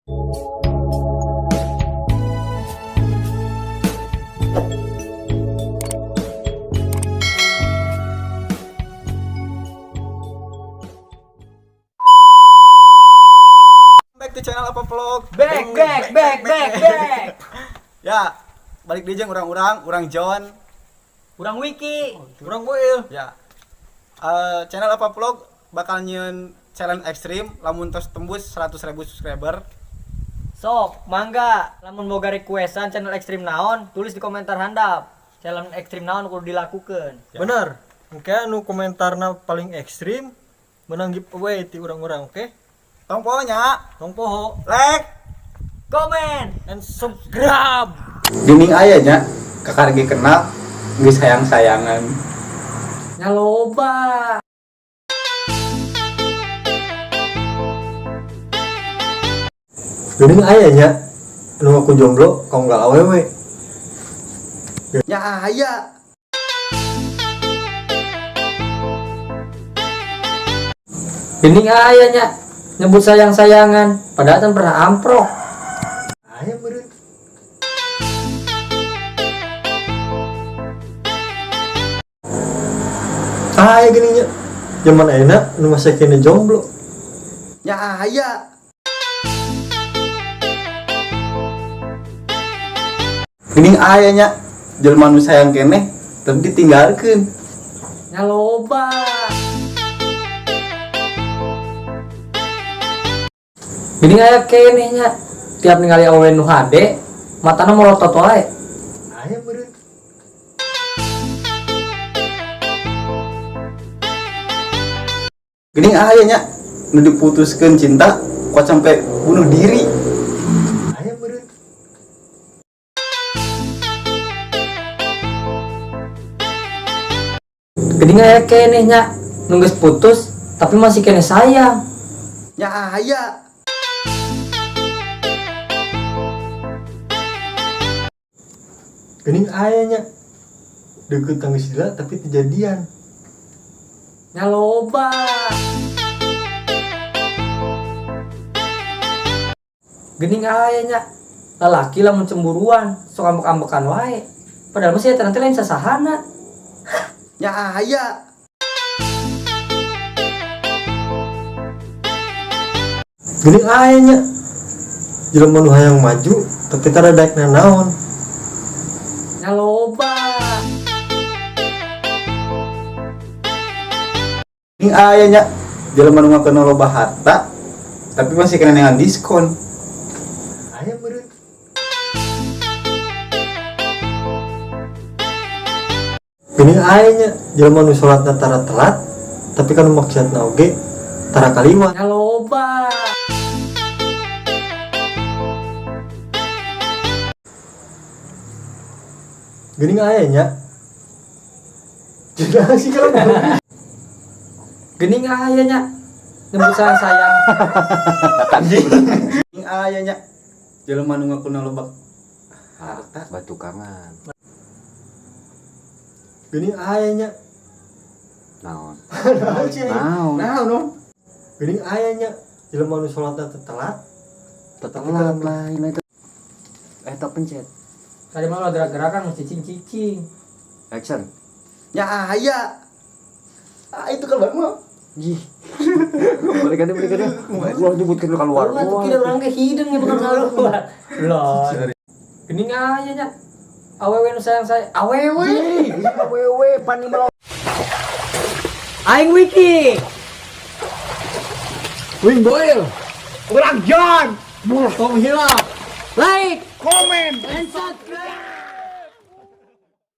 Back to channel apa vlog? Back. Ya, balik di jeung urang John, Urang Wiki. Kurang boil. ya. Channel apa vlog bakal nyeun challenge ekstrim lamun tos tembus 100.000 subscriber. Sok, mangga lamun boga requestan channel ekstrim naon, tulis di komentar handap. Challenge ekstrim naon kudu dilakukeun. Ya. Bener. Oke, nu komentarna paling ekstrim menang giveaway ti urang-urang, oke? Tong poho nya, Tong poho like, Komen. and subscribe. Geuning aya nya kakargi kenal geus sayang-sayangan. Nya loba. Geuning aya nya nu aku jomblo kau enggak awewe. nya aya. Geuning aya nya nyebut sayang-sayangan, padahal kan pernah amprok. Aya meureun. Aya geuning nya. Zaman ayeuna nu masih kene jomblo. nya aya. Geuning aya nya jelema nu sayang keneh tapi ditinggalkeun. Nya loba. Geuning aya keneh nya tiap ningali awewe nu hade, matana melotot wae. Aya meureun. Geuning aya nya nu diputuskeun cinta kuat sampai bunuh diri. Aya meureun. Geuning aya keneh nya nu geus putus tapi masih keneh sayang. nya aya. Geuning aya nya deukeut tangga sila tapi kejadian. Nya loba. Geuning aya nya lalaki lamun cemburuan sok ambek-ambekan wae. Padahal masih eta nanti lain sasahana. nya aya. Geuning aya nya jelema nu hayang maju tapi tara daekna naon. Nya loba. Geuning aya nya jelema nu ngakeun loba harta tapi masih kena dengan diskon. Aya meureun. Geuning aya nya jelema nu salatna tara telat tapi kan maksudna oge tara kalima. Nya loba. Geuning aya nya jadi sih kalau Geuning aya nya nyebut sayang. Geuning aya nya jelema nu ngakeun loba harta batu kangen. geuning aya nya Naon? naon Naon? geuning aya nya jelema nu salatna telat Tetelan lain itu. Eta pencet. Tadi mah gerak-gerakan mesti cicing-cicing. Action. nya aya. Itu kan baru. Ih. Balikan deh. Gua nyebutkeun lu keluar. Wah, tuh kira orang ke hidung ya bukan keluar. Loh. Geuning aya nya. Awewe nu sayang saya. Awewe pani melo. Aing Wiki. wing boil Urang John. mulah kamu hilang Like, komen and subscribe.